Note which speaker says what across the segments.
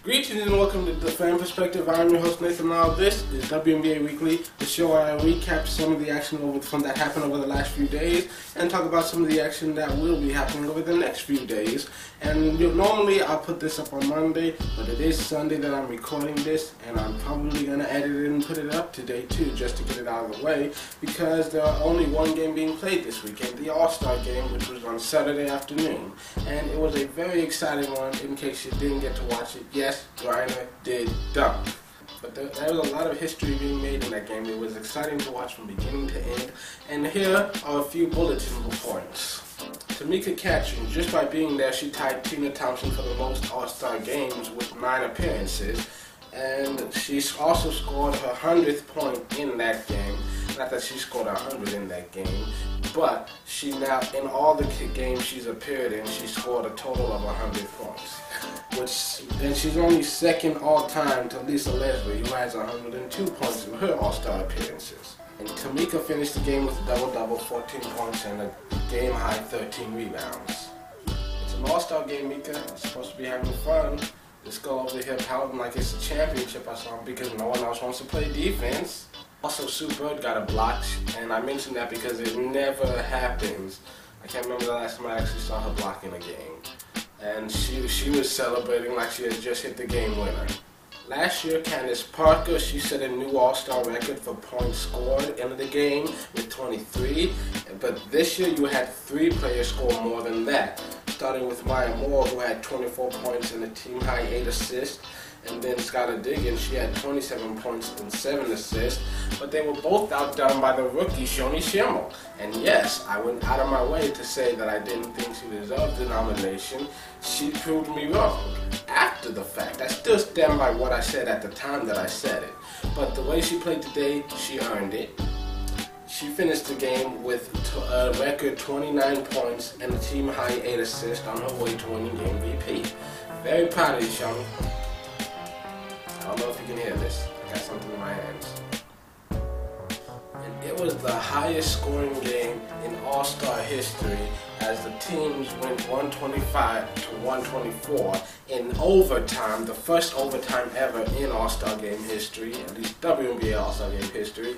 Speaker 1: Greetings and welcome to The Fan Perspective. I'm your host Nathan Lau. This is WNBA Weekly, the show where I recap some of the action that happened over the last few days and talk about some of the action that will be happening over the next few days. And normally I'll put this up on Monday, but it is Sunday that I'm recording this, and I'm probably going to edit it and put it up today too, just to get it out of the way, because there are only one game being played this weekend, the All-Star game, which was on Saturday afternoon. And it was a very exciting one. In case you didn't get to watch it, yes, Griner did dunk. But there was a lot of history being made in that game. It was exciting to watch from beginning to end. And here are a few bulletin points. Tamika Catchings, just by being there, she tied Tina Thompson for the most All-Star games with 9 appearances. And she also scored her 100th point in that game. Not that she scored 100 in that game, but she now, in all the games she's appeared in, she scored a total of 100 points. And she's only second all-time to Lisa Leslie, who has 102 points in her All-Star appearances. And Tamika finished the game with a double-double, 14 points, and a game-high 13 rebounds. It's an All-Star game, Mika. It's supposed to be having fun. Just go over here pouting like it's a championship or something because no one else wants to play defense. Also, Sue Bird got a block, and I mentioned that because it never happens. I can't remember the last time I actually saw her block in a game. And she was celebrating like she had just hit the game winner. Last year, Candace Parker, she set a new All-Star record for points scored in the game with 23. But this year, you had 3 players score more than that. Starting with Maya Moore, who had 24 points and a team-high 8 assists. And then Skylar Diggins, she had 27 points and 7 assists. But they were both outdone by the rookie, Shoni Shimmel. And yes, I went out of my way to say that I didn't think she deserved the nomination. She proved me wrong. After the fact, I still stand by what I said at the time that I said it. But the way she played today, she earned it. She finished the game with a record 29 points and a team-high 8 assists on her way to winning MVP. Very proud of you, Shoni. I don't know if you can hear this. I got something in my hands. And it was the highest scoring game in All-Star history as the teams went 125 to 124 in overtime, the first overtime ever in All-Star game history, at least WNBA All-Star game history.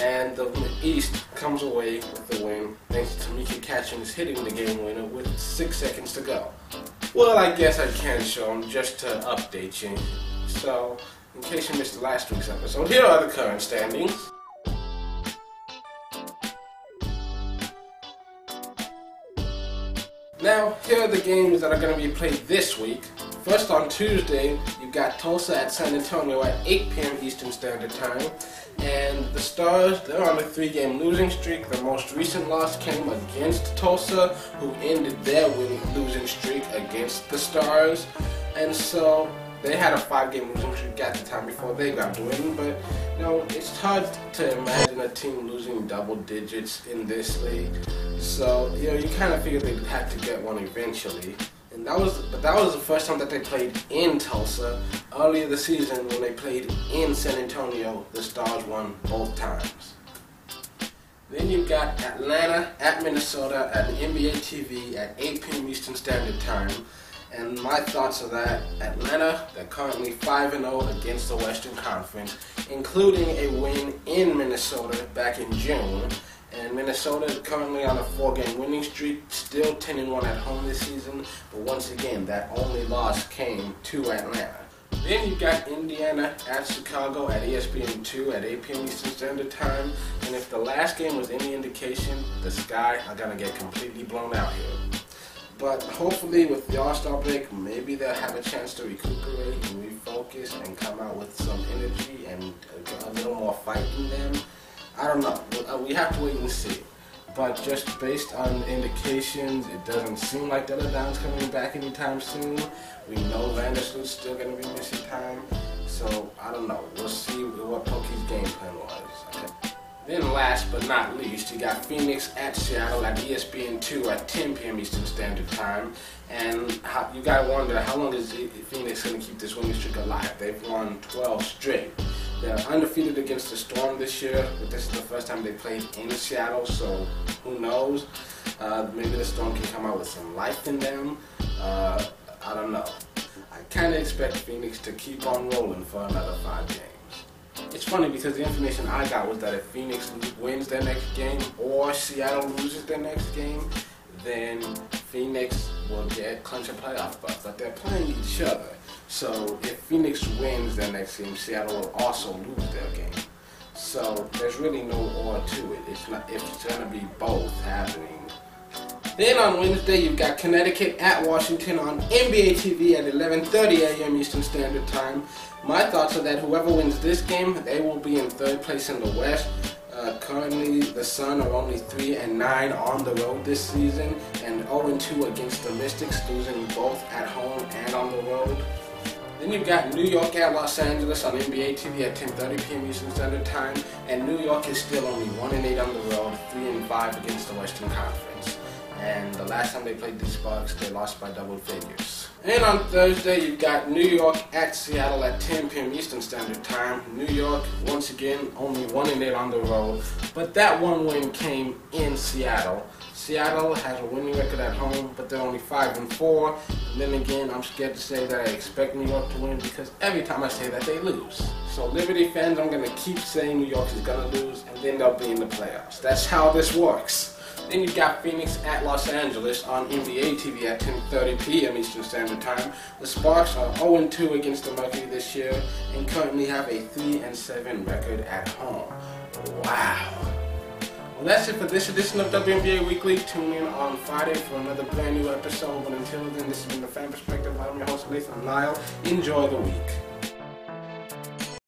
Speaker 1: And the East comes away with the win thanks to Tamika Catchings hitting the game winner with 6 seconds to go. Well, I guess I can show them just to update you. So, in case you missed last week's episode, here are the current standings. Now, here are the games that are going to be played this week. First, on Tuesday, you got Tulsa at San Antonio at 8 p.m. Eastern Standard Time. And the Stars, they're on a 3-game losing streak. The most recent loss came against Tulsa, who ended their losing streak against the Stars. And so they had a 5-game losing streak at the time before they got to win, but you know, it's hard to imagine a team losing double digits in this league. So, you know, you kind of figured they'd have to get one eventually. And that was the first time that they played in Tulsa. Earlier this season, when they played in San Antonio, the Stars won both times. Then you've got Atlanta at Minnesota at NBA TV at 8 p.m. Eastern Standard Time. And my thoughts are that Atlanta, they're currently 5-0 against the Western Conference, including a win in Minnesota back in June. And Minnesota is currently on a 4-game winning streak, still 10-1 at home this season. But once again, that only loss came to Atlanta. Then you've got Indiana at Chicago at ESPN2 at 8 p.m. Eastern Standard Time. And if the last game was any indication, the Sky are going to get completely blown out here. But hopefully with the All-Star break, maybe they'll have a chance to recuperate and refocus and come out with some energy and a little more fight in them. I don't know. We have to wait and see. But just based on indications, it doesn't seem like Della Don's coming back anytime soon. We know Vandersloot's still going to be missing time. So, I don't know. We'll see what Pokey's game plan was. Okay. Then last but not least, you got Phoenix at Seattle at ESPN2 at 10 p.m. Eastern Standard Time. And you got to wonder, how long is Phoenix going to keep this winning streak alive? They've won 12 straight. They're undefeated against the Storm this year, but this is the first time they played in Seattle, so who knows? Maybe the Storm can come out with some life in them. I don't know. I kind of expect Phoenix to keep on rolling for another 5 games. It's funny because the information I got was that if Phoenix wins their next game or Seattle loses their next game, then Phoenix will get clinch a playoff berth. But they're playing each other. So if Phoenix wins their next game, Seattle will also lose their game. So there's really no or to it. It's going to be both happening. Then on Wednesday, you've got Connecticut at Washington on NBA TV at 11:30 a.m. Eastern Standard Time. My thoughts are that whoever wins this game, they will be in 3rd place in the West. Currently, the Sun are only 3-9 on the road this season, and 0-2 against the Mystics, losing both at home and on the road. Then you've got New York at Los Angeles on NBA TV at 10:30 p.m. Eastern Standard Time, and New York is still only 1-8 on the road, 3-5 against the Western Conference. And the last time they played the Sparks, they lost by double figures. And on Thursday, you've got New York at Seattle at 10 p.m. Eastern Standard Time. New York, once again, only 1-8 on the road, but that one win came in Seattle. Seattle has a winning record at home, but they're only 5-4. And then again, I'm scared to say that I expect New York to win because every time I say that, they lose. So Liberty fans, I'm going to keep saying New York is going to lose, and then they'll be in the playoffs. That's how this works. Then you've got Phoenix at Los Angeles on NBA TV at 10:30 p.m. Eastern Standard Time. The Sparks are 0-2 against the Mercury this year and currently have a 3-7 record at home. Wow. Well, that's it for this edition of WNBA Weekly. Tune in on Friday for another brand new episode. But until then, this has been the Fan Perspective. I'm your host, Nathan Lyle. Enjoy the week.